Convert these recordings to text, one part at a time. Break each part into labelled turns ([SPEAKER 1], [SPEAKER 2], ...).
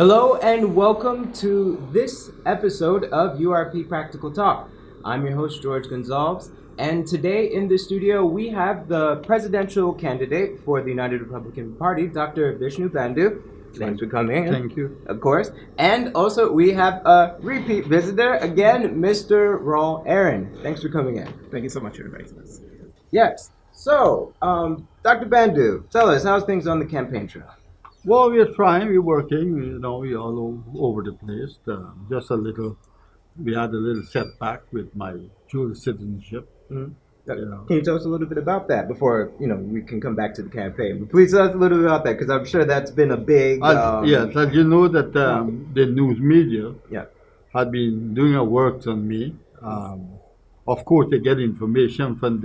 [SPEAKER 1] Hello and welcome to this episode of URP Practical Talk. I'm your host, George Gonzalez, and today in the studio we have the presidential candidate for the United Republican Party, Dr. Vishnu Bandhu. Thanks for coming in.
[SPEAKER 2] Thank you.
[SPEAKER 1] Of course. And also we have a repeat visitor, again, Mr. Raul Aaron. Thanks for coming in.
[SPEAKER 2] Thank you so much for inviting us.
[SPEAKER 1] Yes. So, Dr. Bandhu, tell us, how's things on the campaign trail?
[SPEAKER 2] Well, we're trying, we're working, we're all over the place. Just a little, we had a little setback with my dual citizenship.
[SPEAKER 1] Mhm.
[SPEAKER 2] You know.
[SPEAKER 1] Can you tell us a little bit about that before we can come back to the campaign? But please tell us a little bit about that because I'm sure that's been a big.
[SPEAKER 2] Yes, as you know that the news media
[SPEAKER 1] Yeah.
[SPEAKER 2] had been doing a work on me. Of course, they get information from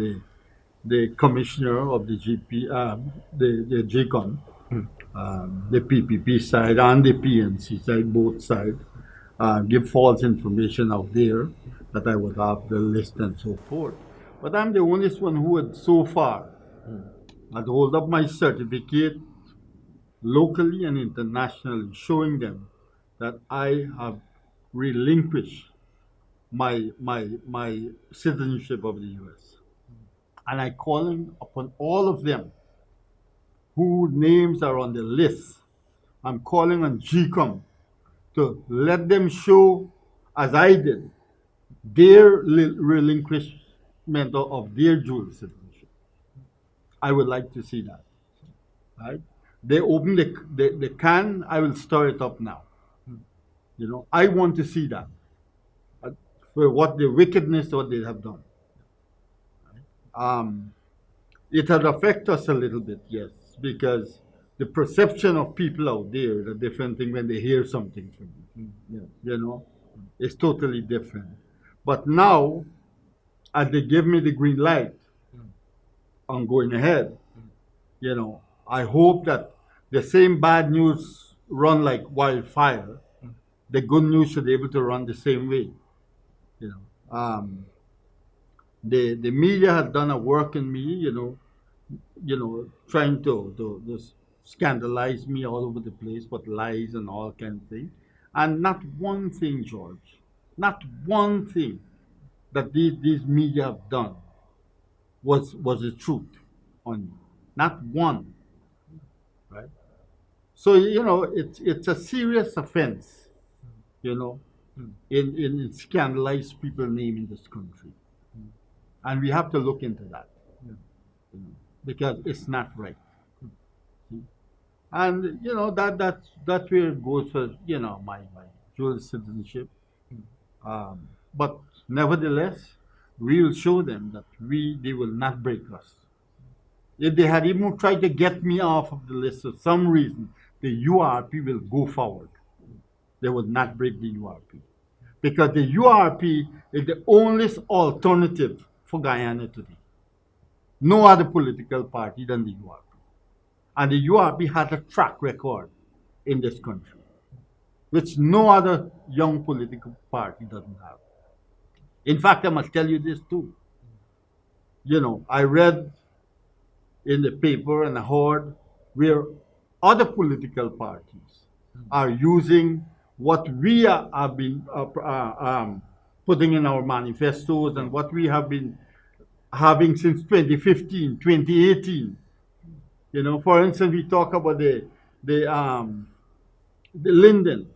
[SPEAKER 2] the commissioner of the GP, the GCON, the PPP side and the PNC side, both sides, give false information out there that I would have the list and so forth. But I'm the only one who had so far had hold up my certificate locally and internationally, showing them that I have relinquished my citizenship of the US. And I calling upon all of them whose names are on the list. I'm calling on GCOM to let them show, as I did, their relinquishment of their dual citizenship. I would like to see that. Right? They open the can, I will stir it up now. I want to see that. For what the wickedness what they have done. It has affected us a little bit, yes, because the perception of people out there is a different thing when they hear something from you. It's totally different. But now, as they give me the green light on going ahead, I hope that the same bad news run like wildfire, the good news should be able to run the same way. The media has done a work in me, trying to scandalize me all over the place, but lies and all kind of things. And not one thing, George, not one thing that these media have done was the truth on me. Not one. Right? So, it's a serious offense, in scandalize people's name in this country. And we have to look into that. Because it's not right. And that's where it goes for my dual citizenship. But nevertheless, we will show them that they will not break us. If they had even tried to get me off of the list for some reason, the URP will go forward. They will not break the URP. Because the URP is the only alternative for Guyana today. No other political party than the URP. And the URP has a track record in this country, which no other young political party doesn't have. In fact, I must tell you this too. I read in the paper and I heard where other political parties are using what we have been putting in our manifestos and what we have been having since 2015, 2018. For instance, we talk about the Linden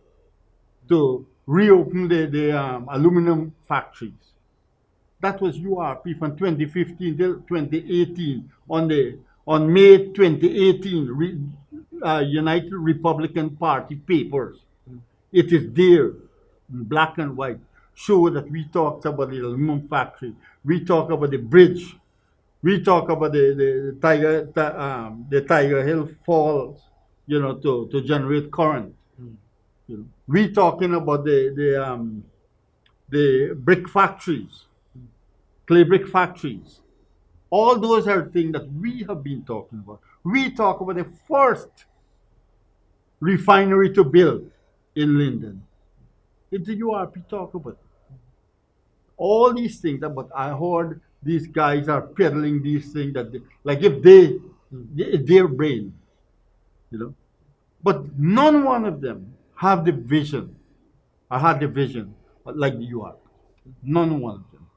[SPEAKER 2] to reopen the aluminum factories. That was URP from 2015 till 2018. On May 2018, United Republican Party papers. It is there, in black and white, show that we talked about the aluminum factory. We talk about the bridge. We talk about the Tiger Hill Falls, to generate current. We talking about the brick factories, clay brick factories. All those are things that we have been talking about. We talk about the first refinery to build in Linden. It's the URP talk about it. All these things, but I heard these guys are peddling these things like if their brain, But none one of them have the vision. I had the vision, but like you are, none one of them.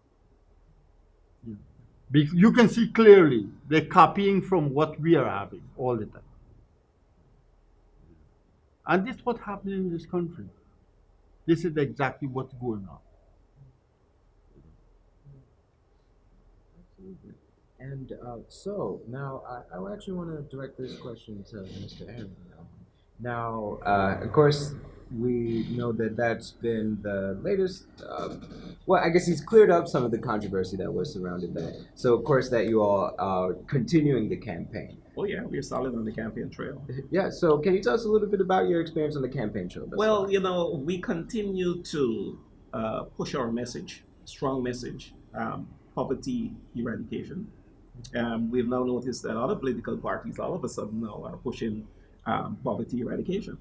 [SPEAKER 2] You can see clearly they're copying from what we are having all the time. And this is what happening in this country. This is exactly what's going on.
[SPEAKER 1] Absolutely. And so now I actually want to direct this question to Mr. Aaron. Now, of course, we know that that's been the latest. Well, I guess he's cleared up some of the controversy that was surrounding that. So, of course, that you all are continuing the campaign.
[SPEAKER 3] Oh yeah, we're solid on the campaign trail.
[SPEAKER 1] Yeah. So, can you tell us a little bit about your experience on the campaign trail? Thus
[SPEAKER 3] Well,
[SPEAKER 1] far?
[SPEAKER 3] we continue to push our message, strong message, poverty eradication. We've now noticed that other political parties all of a sudden now are pushing poverty eradication.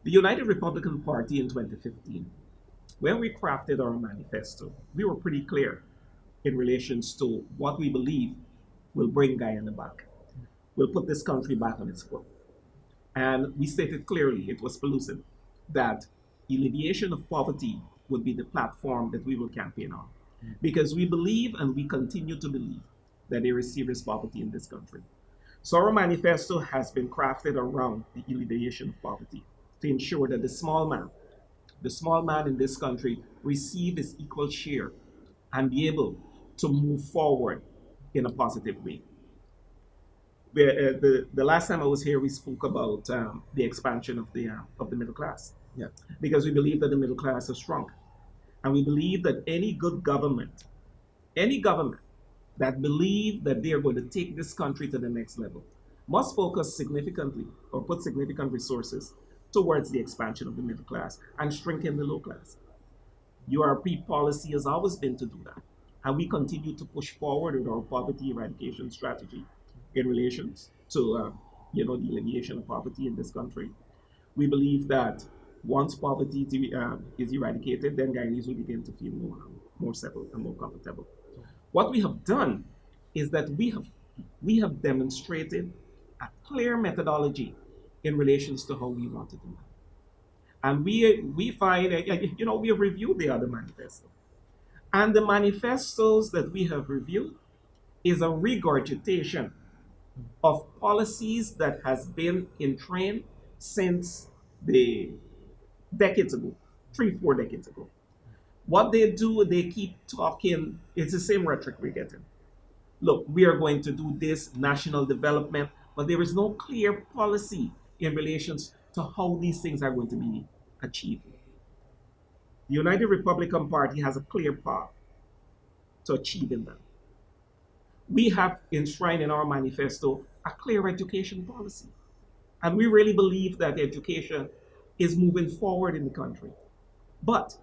[SPEAKER 3] The United Republican Party in 2015, when we crafted our manifesto, we were pretty clear in relations to what we believe will bring Guyana back, will put this country back on its foot. And we stated clearly, it was pellucid, that alleviation of poverty would be the platform that we will campaign on. Because we believe and we continue to believe that there is serious poverty in this country. So our manifesto has been crafted around the alleviation of poverty to ensure that the small man in this country receive his equal share and be able to move forward in a positive way. The last time I was here, we spoke about the expansion of the middle class
[SPEAKER 1] Yeah.
[SPEAKER 3] because we believe that the middle class has shrunk, and we believe that any government that believe that they are going to take this country to the next level must focus significantly or put significant resources towards the expansion of the middle class and shrinking the low class. URP policy has always been to do that. And we continue to push forward with our poverty eradication strategy in relations to the alleviation of poverty in this country. We believe that once poverty is eradicated, then Guyanese will begin to feel more settled and more comfortable. What we have done is that we have demonstrated a clear methodology in relations to how we want to do that. And we find, we have reviewed the other manifesto. And the manifestos that we have reviewed is a regurgitation of policies that has been in train since the decades ago, 3, 4 decades ago. What they do, they keep talking, it's the same rhetoric we're getting. Look, we are going to do this national development, but there is no clear policy in relations to how these things are going to be achieved. The United Republican Party has a clear path to achieving that. We have enshrined in our manifesto a clear education policy. And we really believe that education is moving forward in the country. But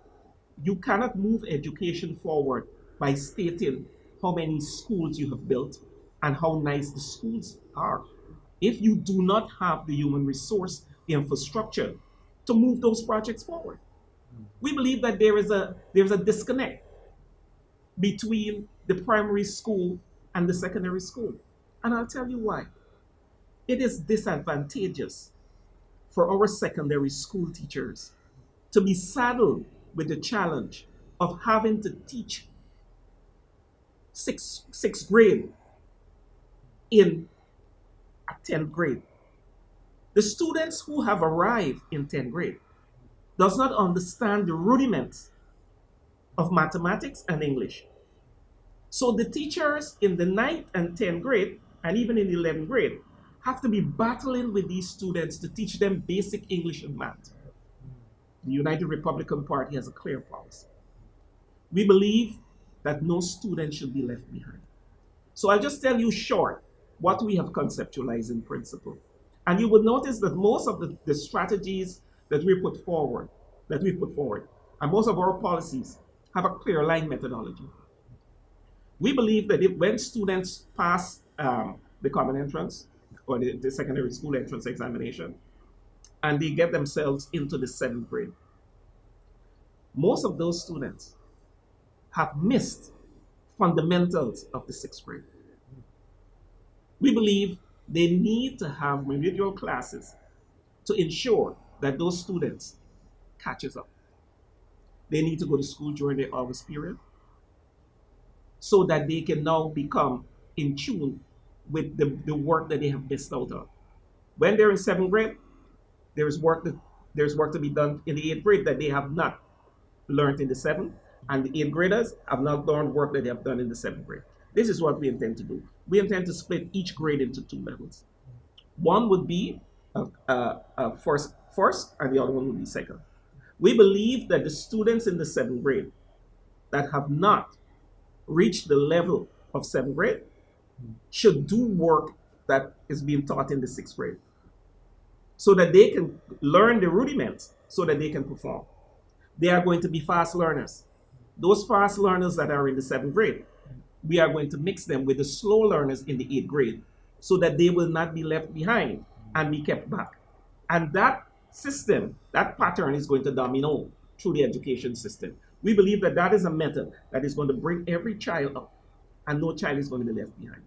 [SPEAKER 3] you cannot move education forward by stating how many schools you have built and how nice the schools are if you do not have the human resource infrastructure to move those projects forward. We believe that there's a disconnect between the primary school and the secondary school. And I'll tell you why. It is disadvantageous for our secondary school teachers to be saddled with the challenge of having to teach sixth grade in a 10th grade. The students who have arrived in 10th grade does not understand the rudiments of mathematics and English. So the teachers in the 9th and 10th grade, and even in the 11th grade, have to be battling with these students to teach them basic English and math. The United Republican Party has a clear policy. We believe that no student should be left behind. So I'll just tell you short what we have conceptualized in principle. And you will notice that most of the strategies that we've put forward, and most of our policies have a clear line methodology. We believe that when students pass the common entrance or the secondary school entrance examination, and they get themselves into the 7th grade, most of those students have missed fundamentals of the 6th grade. We believe they need to have remedial classes to ensure that those students catches up. They need to go to school during the August period so that they can now become in tune with the work that they have missed out on. When they're in seventh grade, there's work that there's work to be done in the eighth grade that they have not learned in the seventh, and the eighth graders have not learned work that they have done in the seventh grade. This is what we intend to do. We intend to split each grade into two levels. One would be first, and the other one would be second. We believe that the students in the seventh grade that have not reached the level of seventh grade should do work that is being taught in the sixth grade so that they can learn the rudiments so that they can perform. They are going to be fast learners. Those fast learners that are in the seventh grade, we are going to mix them with the slow learners in the eighth grade so that they will not be left behind and be kept back. And that system, that pattern is going to domino through the education system. We believe that that is a method that is going to bring every child up and no child is going to be left behind.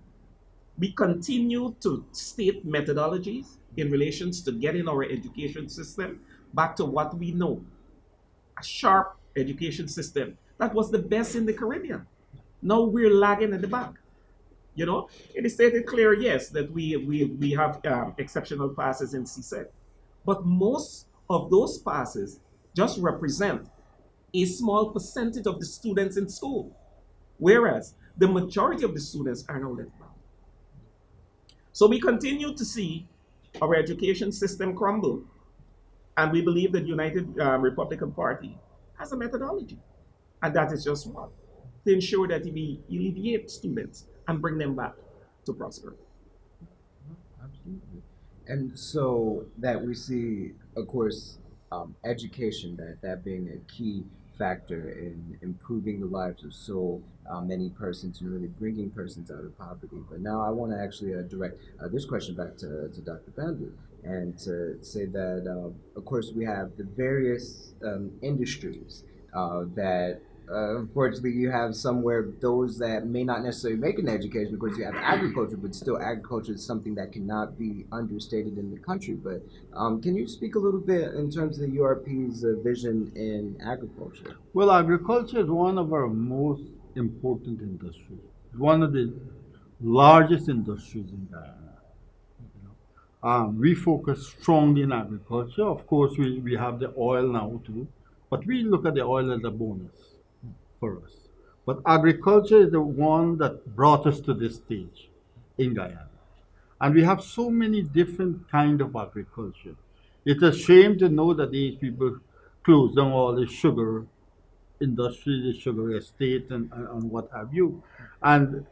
[SPEAKER 3] We continue to state methodologies in relations to getting our education system back to what we know, a sharp education system that was the best in the Caribbean. Now we're lagging at the back. You know, it is stated clear, yes, that we have exceptional passes in CSEC, but most of those passes just represent a small percentage of the students in school, whereas the majority of the students are now left behind. So we continue to see our education system crumble, and we believe that United Republican Party has a methodology, and that is just one, to ensure that we alleviate students and bring them back to prosperity.
[SPEAKER 1] Absolutely. And so that we see, of course, education, that being a key factor in improving the lives of so many persons and really bringing persons out of poverty. But now I want to actually direct this question back to Dr. Bandu and to say that, of course, we have the various industries that unfortunately, you have somewhere those that may not necessarily make an education. Of course, you have agriculture, but still, agriculture is something that cannot be understated in the country. But can you speak a little bit in terms of the URP's vision in agriculture?
[SPEAKER 2] Well, agriculture is one of our most important industries. It's one of the largest industries in Guyana. We focus strongly in agriculture. Of course, we have the oil now too, but we look at the oil as a bonus for us. But agriculture is the one that brought us to this stage in Guyana. And we have so many different kind of agriculture. It's a shame to know that these people close down all the sugar industry, the sugar estate, and what have you. And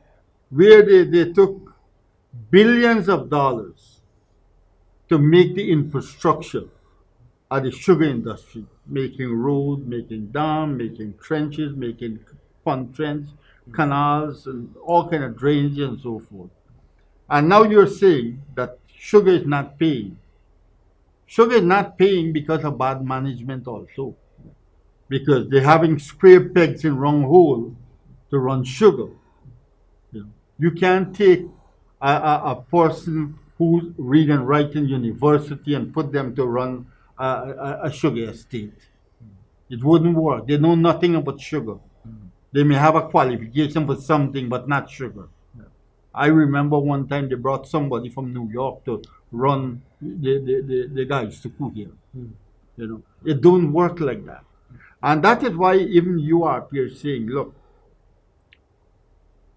[SPEAKER 2] where they took billions of dollars to make the infrastructure at the sugar industry, making roads, making dams, making trenches, making pond trench, canals, and all kind of drainage and so forth. And now you're saying that sugar is not paying. Sugar is not paying because of bad management also. Because they're having square pegs in wrong hole to run sugar. You can't take a person who's read and write in university and put them to run a sugar estate. It wouldn't work. They know nothing about sugar. They may have a qualification for something, but not sugar. I remember one time they brought somebody from New York to run the guys to cook here. It don't work like that. And that is why even URP are saying, look,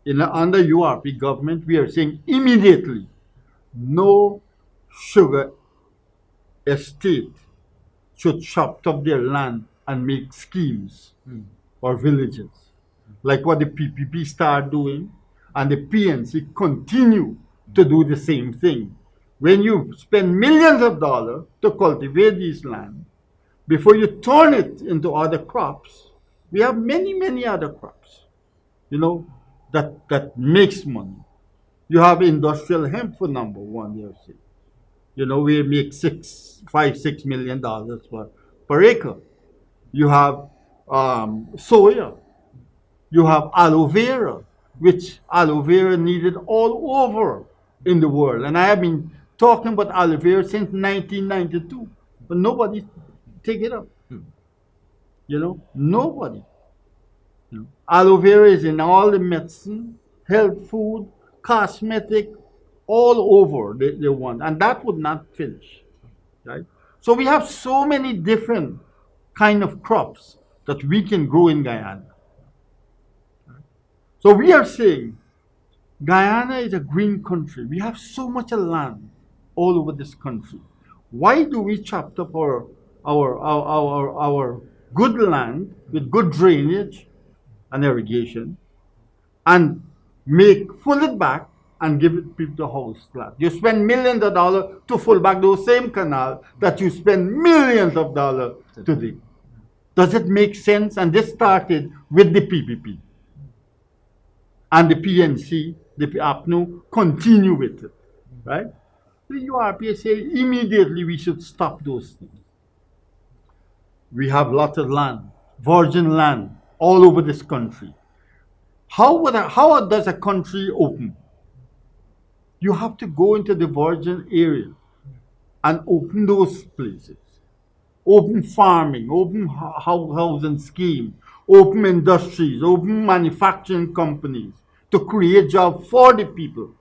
[SPEAKER 2] under URP government, we are saying immediately, no sugar estate should chop up their land and make schemes or villages, like what the PPP started doing, and the PNC continue to do the same thing. When you spend millions of dollars to cultivate this land, before you turn it into other crops, we have many, many other crops, that makes money. You have industrial hemp for number one, you see. We make $6 million per acre. You have soya. You have aloe vera, which aloe vera needed all over in the world. And I have been talking about aloe vera since 1992, but nobody take it up. Nobody. Aloe vera is in all the medicine, health food, cosmetic, all over they want, and that would not finish, right? So we have so many different kind of crops that we can grow in Guyana. So we are saying Guyana is a green country. We have so much land all over this country. Why do we chop up our good land with good drainage and irrigation and fill it back and give it people to house flat? You spend millions of dollars to fill back those same canal that you spend millions of dollars to dig. Does it make sense? And this started with the PPP. And the PNC, the APNU, continue with it, right? The URP say immediately we should stop those things. We have lots of land, virgin land, all over this country. How does a country open? You have to go into the virgin area and open those places. Open farming, open housing scheme, open industries, open manufacturing companies to create jobs for the people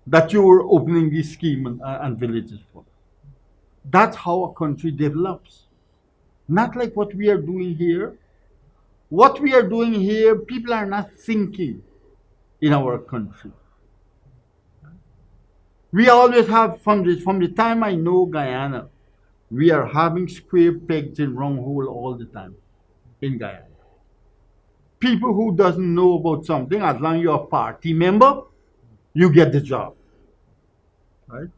[SPEAKER 2] that you were opening this scheme and villages for. That's how a country develops. Not like what we are doing here. What we are doing here, people are not thinking in our country. We always have, from the time I know Guyana, we are having square pegs in round hole all the time in Guyana. People who doesn't know about something, as long as you're a party member, you get the job. Right?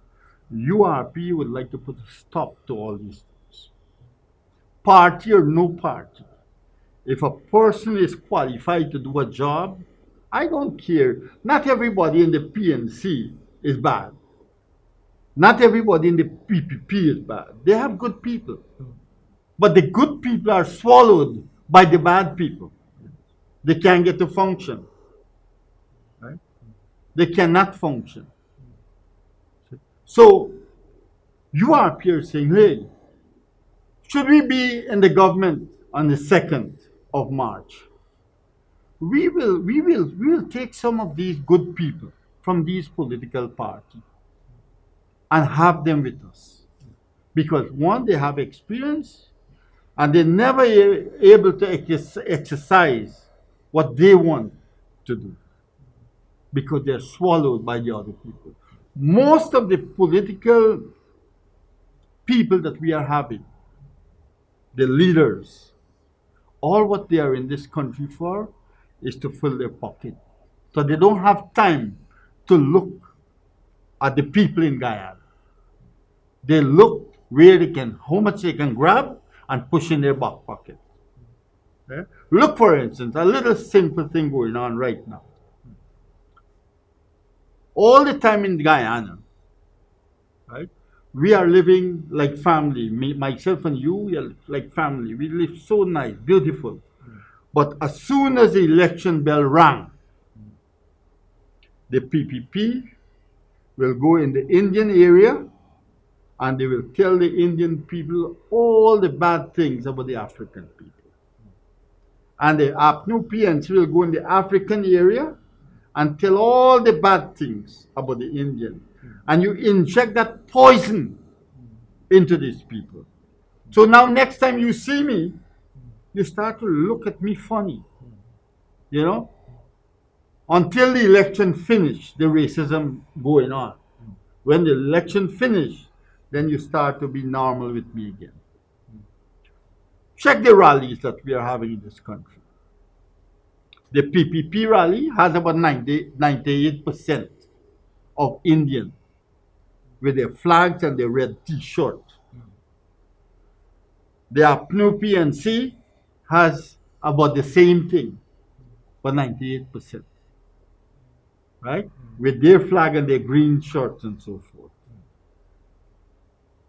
[SPEAKER 2] URP would like to put a stop to all these things. Party or no party. If a person is qualified to do a job, I don't care. Not everybody in the PNC is bad. Not everybody in the PPP is bad. They have good people. But the good people are swallowed by the bad people. They can't get to function. Right? They cannot function. So, you are up here saying, hey, should we be in the government on the 2nd of March? We will take some of these good people from these political parties and have them with us. Because one, they have experience, and they're never able to exercise what they want to do. Because they're swallowed by the other people. Most of the political people that we are having, the leaders, all what they are in this country for is to fill their pocket. So they don't have time to look at the people in Guyana. They look where they can, how much they can grab and push in their back pocket. Okay? Look, for instance, a little simple thing going on right now. All the time in Guyana, right? We are living like family. Myself and you, we are like family. We live so nice, beautiful. But as soon as the election bell rang, the PPP will go in the Indian area and they will tell the Indian people all the bad things about the African people. And the APNU PNC will go in the African area and tell all the bad things about the Indian. And you inject that poison into these people. So now next time you see me, you start to look at me funny. You know? Until the election finish, the racism going on. When the election finish, then you start to be normal with me again. Check the rallies that we are having in this country. The PPP rally has about 98% of Indians with their flags and their red t-shirt. The APNU PNC has about the same thing, but 98%. Right? With their flag and their green shirts and so forth.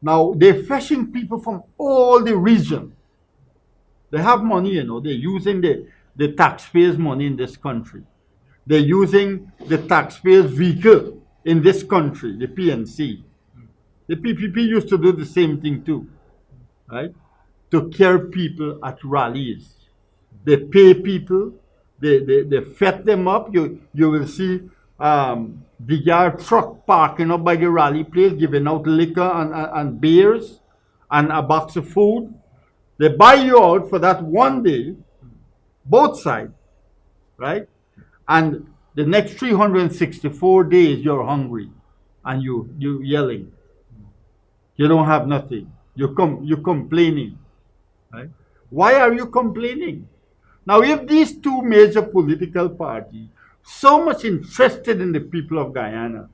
[SPEAKER 2] Now, they're fetching people from all the region. They have money, you know. They're using the taxpayers' money in this country. They're using the taxpayers' vehicle in this country, the PNC. The PPP used to do the same thing too, right? to carry people at rallies. They pay people, they fet them up. You will see the yard truck parking up by the rally place, giving out liquor and beers and a box of food. They buy you out for that one day, both sides, right? And the next 364 days you're hungry and you yelling. You don't have nothing. You complaining, right? Why are you complaining? Now, if these two major political parties so much interested in the people of Guyana,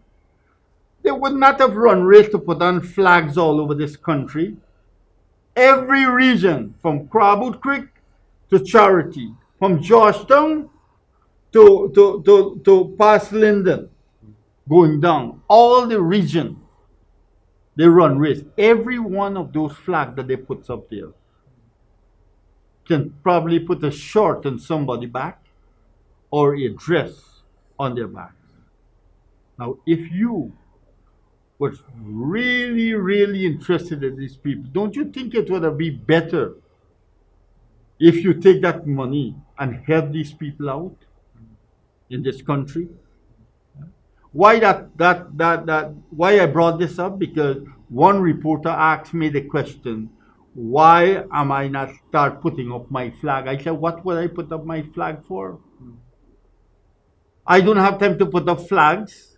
[SPEAKER 2] they would not have run race to put on flags all over this country. Every region, from Crabwood Creek to Charity, from Georgetown to past Linden, going down, all the region, they run race. Every one of those flags that they put up there can probably put a shirt on somebody's back or a dress on their back. Now, if you was really, really interested in these people, don't you think it would be better if you take that money and help these people out in this country? Why why I brought this up? Because one reporter asked me the question, why am I not start putting up my flag? I said, what would I put up my flag for? I don't have time to put up flags,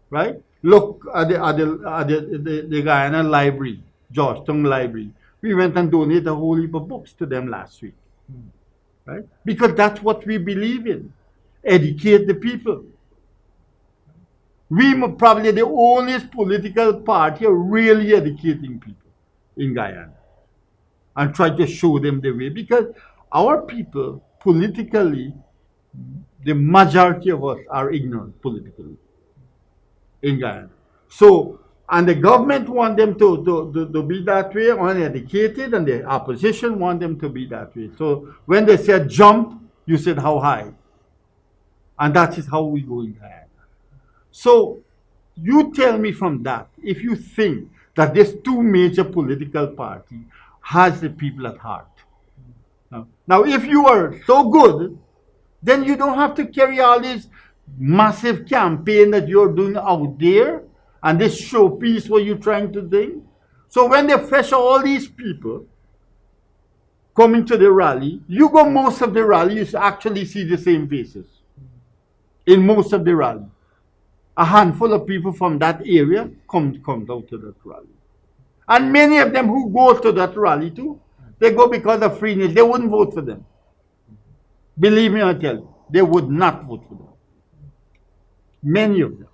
[SPEAKER 2] right? Look at the Guyana Library, Georgetown Library. We went and donated a whole heap of books to them last week, right? Because that's what we believe in. Educate the people. We are probably the only political party really educating people in Guyana and try to show them the way, because our people politically, the majority of us are ignorant politically in Guyana. So, and the government want them to be that way, uneducated, and the opposition want them to be that way. So when they said jump, you said how high. And that is how we go in Guyana. So you tell me from that, if you think that this two major political party has the people at heart. Now, if you are so good, then you don't have to carry all this massive campaign that you're doing out there and this showpiece what you're trying to do. So when they fetch all these people coming to the rally, you go most of the rally, you actually see the same faces in most of the rally. A handful of people from that area come out to that rally. And many of them who go to that rally too, they go because of freeness. They wouldn't vote for them. Believe me, I tell you, they would not vote for them. Many of them.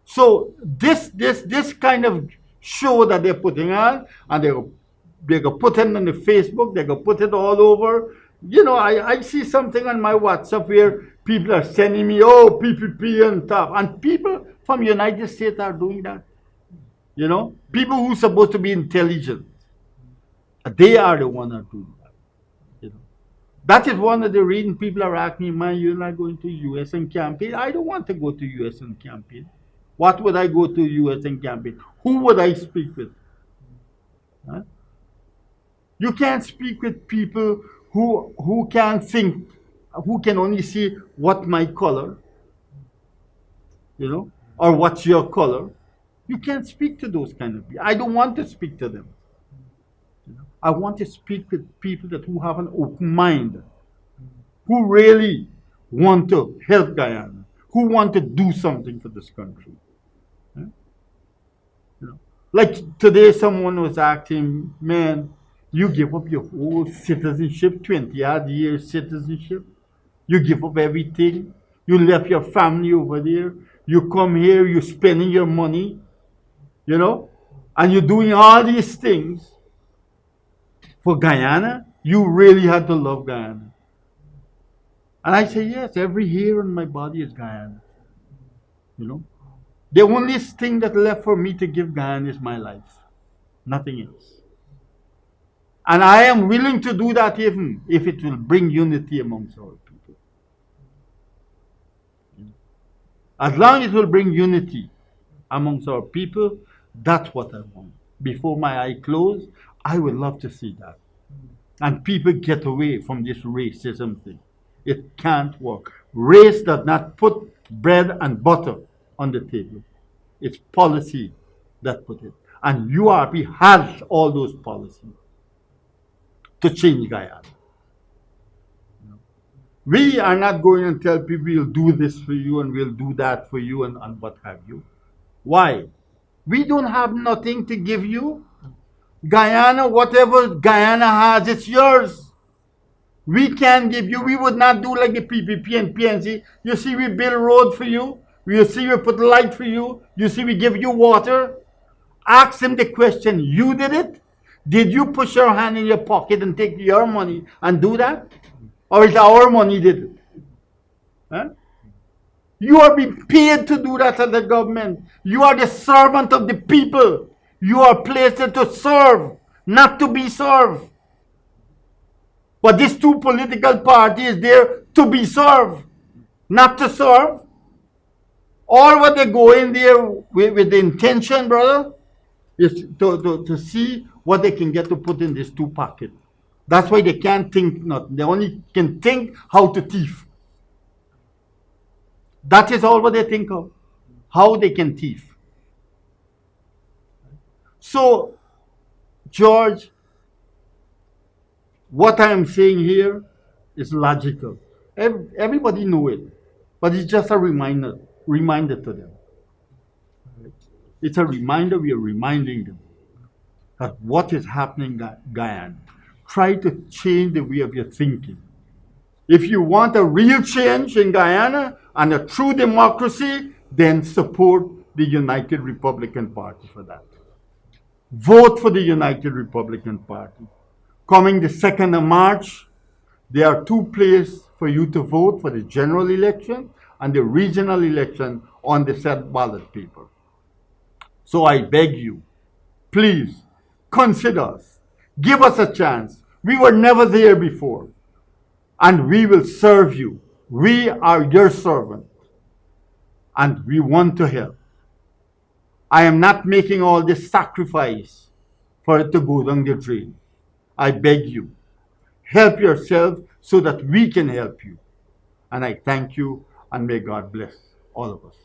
[SPEAKER 2] So this kind of show that they're putting on, and they're going to put it on the Facebook, they're going to put it all over. You know, I see something on my WhatsApp where people are sending me, oh, PPP and stuff. And people from United States are doing that. You know, people who are supposed to be intelligent, they are the ones that are doing that. You know, that is one of the reasons people are asking me, man, you're not going to US and campaign. I don't want to go to US and campaign. What would I go to US and campaign? Who would I speak with? Huh? You can't speak with people who can't think, who can only see what my color, you know, or what's your color. You can't speak to those kind of people. I don't want to speak to them. You know? I want to speak with people who have an open mind, who really want to help Guyana, who want to do something for this country. Yeah? You know? Like today, someone was asking, man, you give up your whole citizenship, 20-odd years citizenship. You give up everything. You left your family over there. You come here, you're spending your money, you know, and you're doing all these things for Guyana. You really had to love Guyana. And I say, yes, every hair on my body is Guyana. You know, the only thing that left for me to give Guyana is my life, nothing else. And I am willing to do that even if it will bring unity amongst our people. As long as it will bring unity amongst our people, that's what I want. Before my eye close, I would love to see that. And people get away from this racism thing. It can't work. Race does not put bread and butter on the table. It's policy that put it. And URP has all those policies to change Guyana. We are not going to tell people we'll do this for you and we'll do that for you and what have you. Why? We don't have nothing to give you. Guyana, whatever Guyana has, it's yours. We can give you, we would not do like the PPP and PNC. You see, we build road for you. You see, we put light for you. You see, we give you water. Ask him the question, you did it? Did you push your hand in your pocket and take your money and do that? Or is our money did it? Huh? You are being paid to do that as the government. You are the servant of the people. You are placed there to serve, not to be served. But these two political parties there to be served, not to serve. All what they go in there with the intention, brother, is to see what they can get to put in these two pockets. That's why they can't think nothing. They only can think how to thief. That is all what they think of. How they can thief. So, George, what I am saying here is logical. Everybody know it. But it's just a reminder to them. It's a reminder, we are reminding them that what is happening in Guyana. Try to change the way of your thinking. If you want a real change in Guyana and a true democracy, then support the United Republican Party for that. Vote for the United Republican Party. Coming the 2nd of March, there are two places for you to vote for the general election and the regional election on the said ballot paper. So I beg you, please consider us. Give us a chance. We were never there before. And we will serve you. We are your servant. And we want to help. I am not making all this sacrifice for it to go down the drain. I beg you, help yourself so that we can help you. And I thank you and may God bless all of us.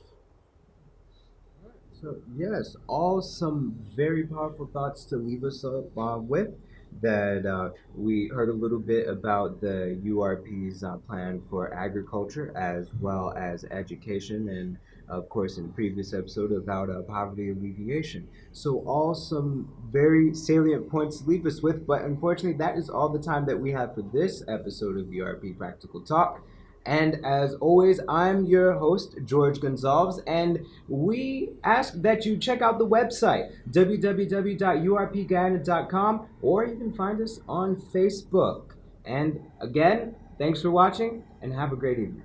[SPEAKER 1] So yes, all some very powerful thoughts to leave us up with. That we heard a little bit about the URP's plan for agriculture as well as education, and of course in the previous episode about poverty alleviation. So all some very salient points to leave us with, but unfortunately that is all the time that we have for this episode of URP Practical Talk. And as always, I'm your host, George Gonzalez, and we ask that you check out the website, www.urpguyana.com, or you can find us on Facebook. And again, thanks for watching, and have a great evening.